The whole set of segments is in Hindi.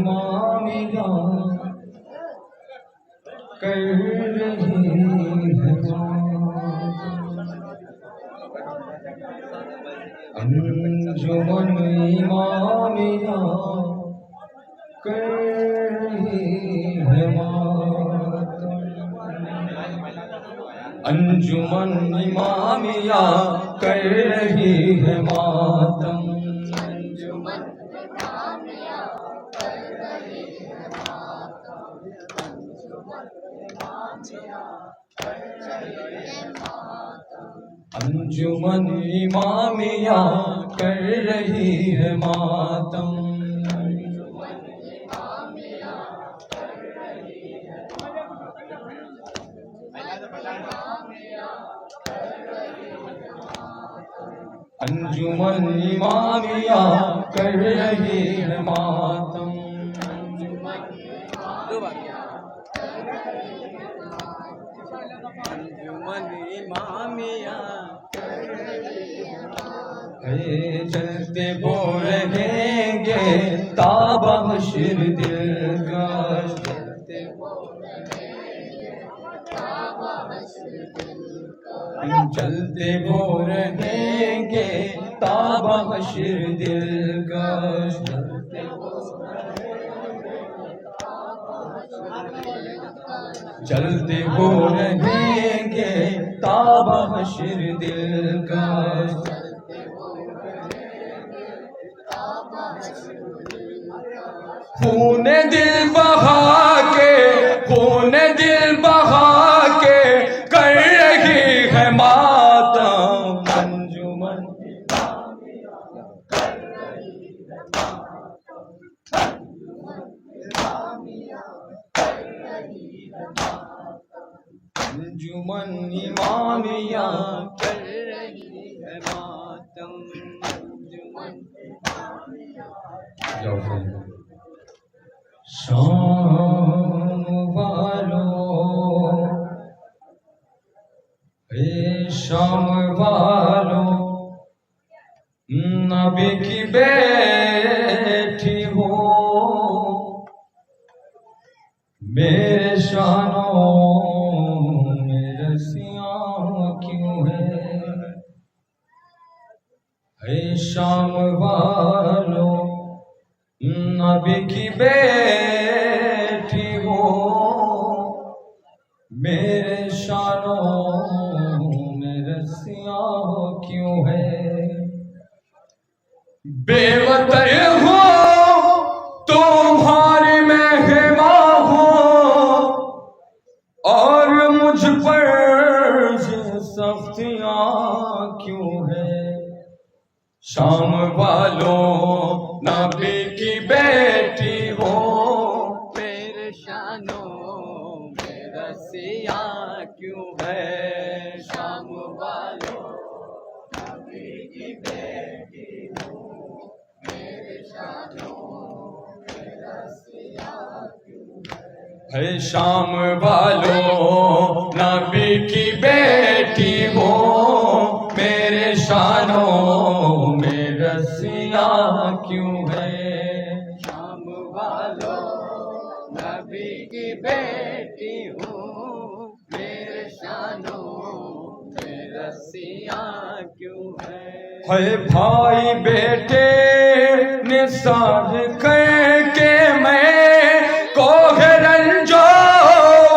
इमामिया कर रही है अंजुमन इमामिया कर रही है अंजुमन इमामिया कर रही है मातम अंजुमन इमामिया कर रही है मातम अंजुमन इमामिया कर रही है मातम अंजुमन इमामिया चलते वो रहेंगे ताबा हश्र दिलगश चलते वो रहेंगे ताबा हश्र दिलगश चलते वो रहेंगे ताबा हश्र दिलगश खून दिल बहा के खून दिल बहा के कर रही है मातम अंजुमन अंजुमन इमामिया कर रही है मातम शाम वालों शाम वालों नबी की बैठी हो मेरे शानों में रसियां क्यों है शाम वालों नबी की बेटी हो मेरे शानों में रसियां क्यों है बेवतर हो तुम्हारी मेहमा हो और मुझ पर सख्तियां क्यों है शाम वालों नबी की बेटी हो मेरे शानों में रसियां क्यों है शाम वालों नबी की बेटी हो मेरे शानों में रसियां क्यों है शाम वालों नबी की बेटी हो मेरे शानों में रसियां क्यों है शाम वालों नबी की बेटी हूँ मेरे शानों में रसियां क्यों है भाई बेटे निसार करके मैं कोहे रंजो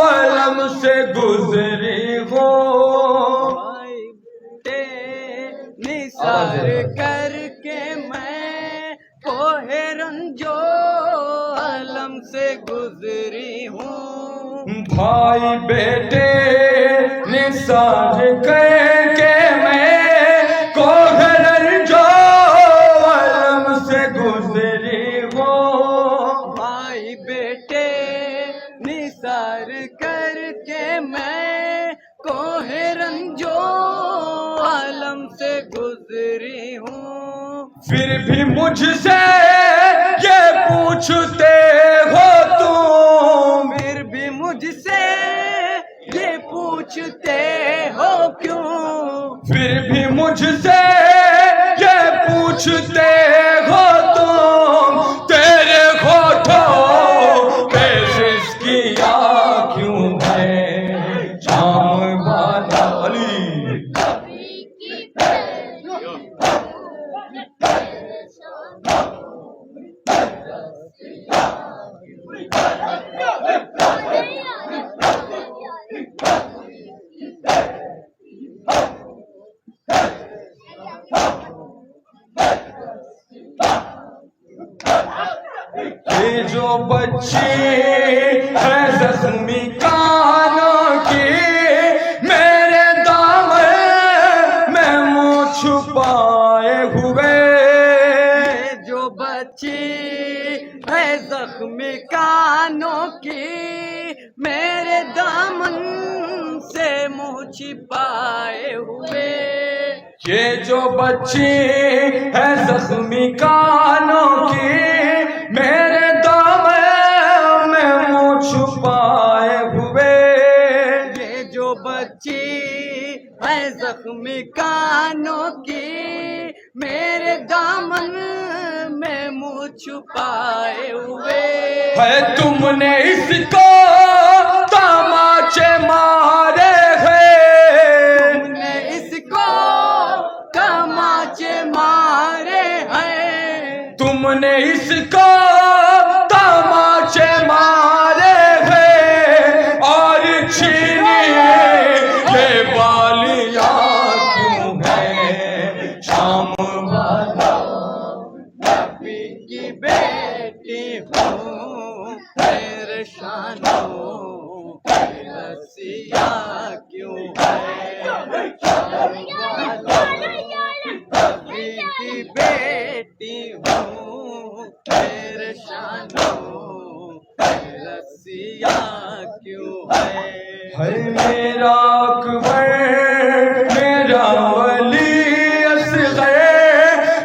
अलम से गुजरी हो निसार करके मैं कोहे रंजो अलम से गुजरी हूँ भाई बेटे निसार करके मैं कोहे रंजो अलम से गुजरी हूँ भाई बेटे निसार करके मैं कोहे रंजो आलम से गुजरी हूँ फिर भी मुझसे ये पूछते हो तुम फिर भी मुझसे ये पूछते हो क्यों फिर भी मुझसे ये पूछते हो तुम तेरे होठों पे सिसकिया क्यों है शाम वाला अली। ये जो बच्ची है जख्मी कानों की मेरे दामन में मुँह छुपाए हुए। जो बच्ची है जख्मी कानों की मेरे दामन से मुँह छिपाए हुए। ये जो बच्ची है जख्मी कानों की मेरे दामन में मुँह छुपाए हुए। ये जो बच्ची है जख्मी कानों की मेरे दामन में मुँह छुपाए हुए। है तुमने इसको तमाचे मारे हैं, तुमने इसको तमाचे मारे हैं, तुमने इसको तमाचे मारे हैं और छीनिए ये बालियां क्यों है शाम वाला। नबी की बेटी हूँ मेरे शानों रसिया क्यों है शाम वाला। नबी की बेटी हूँ मेरे शानों रसिया क्यों है मेरा अकबर मेरा वली असग़र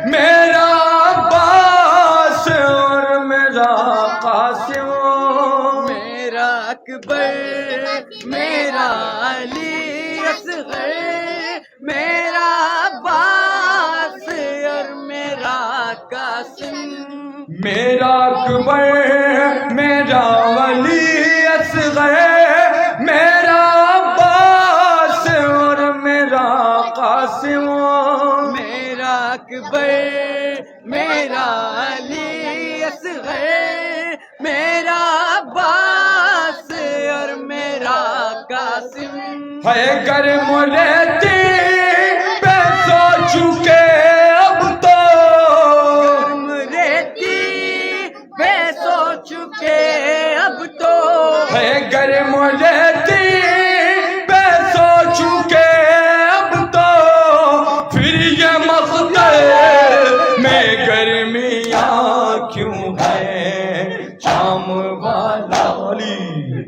मेरा अब्बास और मेरा कासिम। मेरा अकबर मेरा अली असग़र मेरा अब्बास और मेरा कासिम। मेरा अकबर मेरा वली असग़र मेरा अब्बास और मेरा कासिम। मेरा अकबर मेरा अली असग़र मेरा अब्बास और मेरा कासिम। है कर मुलेती पे सो चुके अब तो रेती पे सो चुके अब तो। है कर मुलेती पे सो चुके अब तो फिर ये मक़दर में गर्मियाँ क्यों है शाम वाला अली।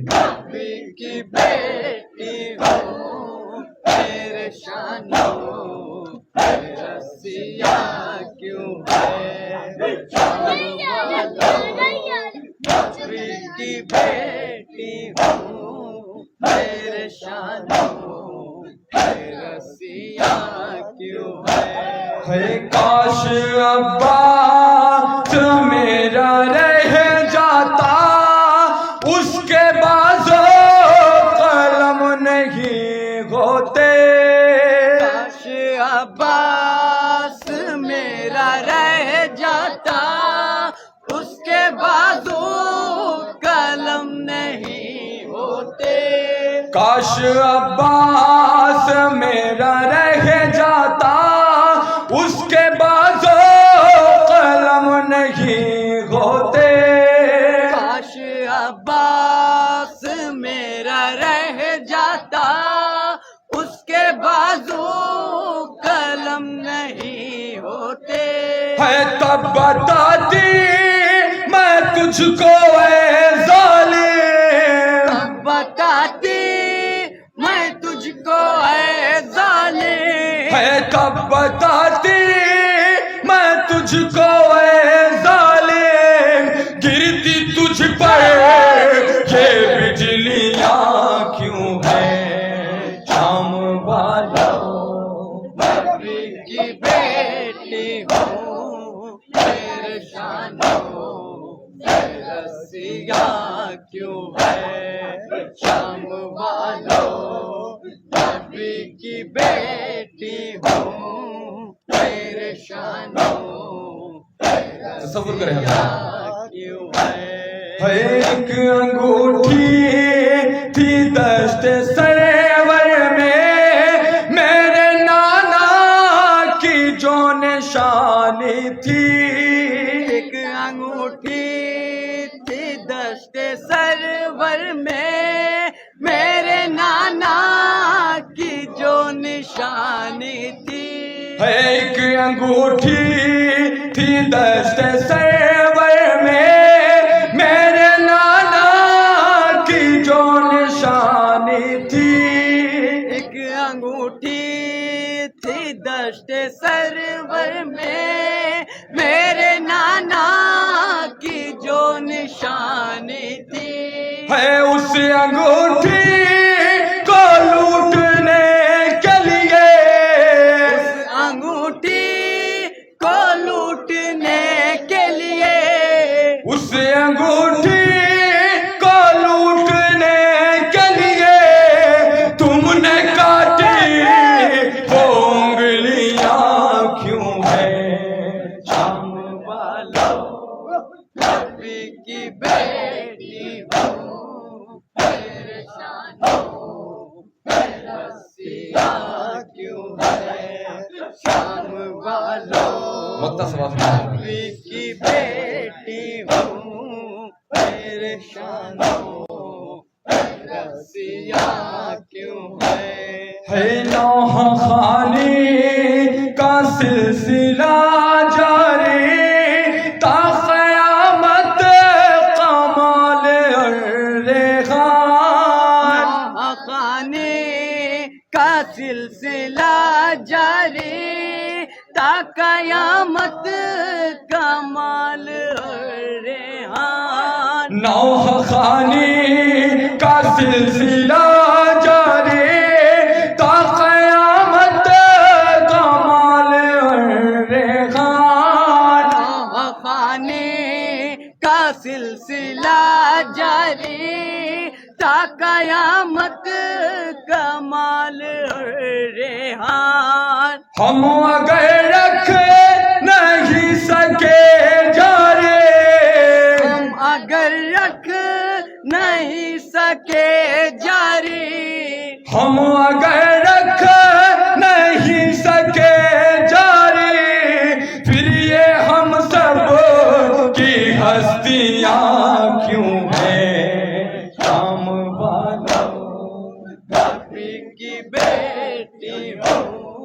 नबी की बेटी हूँ मेरे शानों रसिया क्यों है शाम वाला। नबी की बेटी हूँ मेरे शानों रसिया क्यों है काश अब्बास मेरा रह जाता उसके बाजो कलम नहीं होते। काश अब्बास मेरा रह जाता उसके बाजू कलम नहीं होते। काश अब्बास मेरा रह जाता उसके बाजू कलम नहीं होते। काश अब्बास मेरा रह जाता उसके बाजू कलम नहीं होते। है तब बताती मैं तुझको ऐ ज़ालिम, तब बताती मैं तुझको ऐ ज़ालिम। है तब बताती मैं तुझको ऐ ज़ालिम गिरती तुझ पर ये बिजलियाँ क्यों है शाम वालों। नबी की बेटी बेटी हूँ, मेरे शानों रसिया क्यों है शाम वालों, नबी की बेटी हूँ, मेरे शानों तसव्वुर करें क्यों है। एक अंगूठी थी दश्त सरवर में, मेरे नाना की जो निशानी थी। एक अंगूठी थी दश्त सरवर में, मेरे नाना की जो निशानी थी। एक अंगूठी थी दश्त सरवर में, मेरे नाना की जो निशानी थी। एक अंगूठी थी दश्त सरवर में, मेरे नाना की जो निशानी थी। है उस अंगूठी को लूटने के लिए, उस अंगूठी को लूटने के लिए, उस अंगूठी को लूटने के लिए तुमने काटी वो उंगलियां क्यों है शाम वालों, नबी की बेटी हूँ, मेरे शानों रसिया क्यों है शाम वालों, नबी की बेटी हूँ, मेरे शानों रसिया क्यों है। नौह खानी का सिलसिला जारी ता क़यामत कमाल रेहान। खाने का सिलसिला जारी ता कयामत कमाल रेहान। नौह खानी का सिलसिला जारी ता क़यामत कमाल रेहान। खाने का सिलसिला जारी ता कयामत कमाल रेहान। हम अगर रख नहीं सके जारी, हम अगर रख नहीं सके जारी, हम अगर रख नहीं सके जारी, फिर ये हम सब की हस्तियां क्यों हैं शाम वालों, नबी की बेटी हूँ,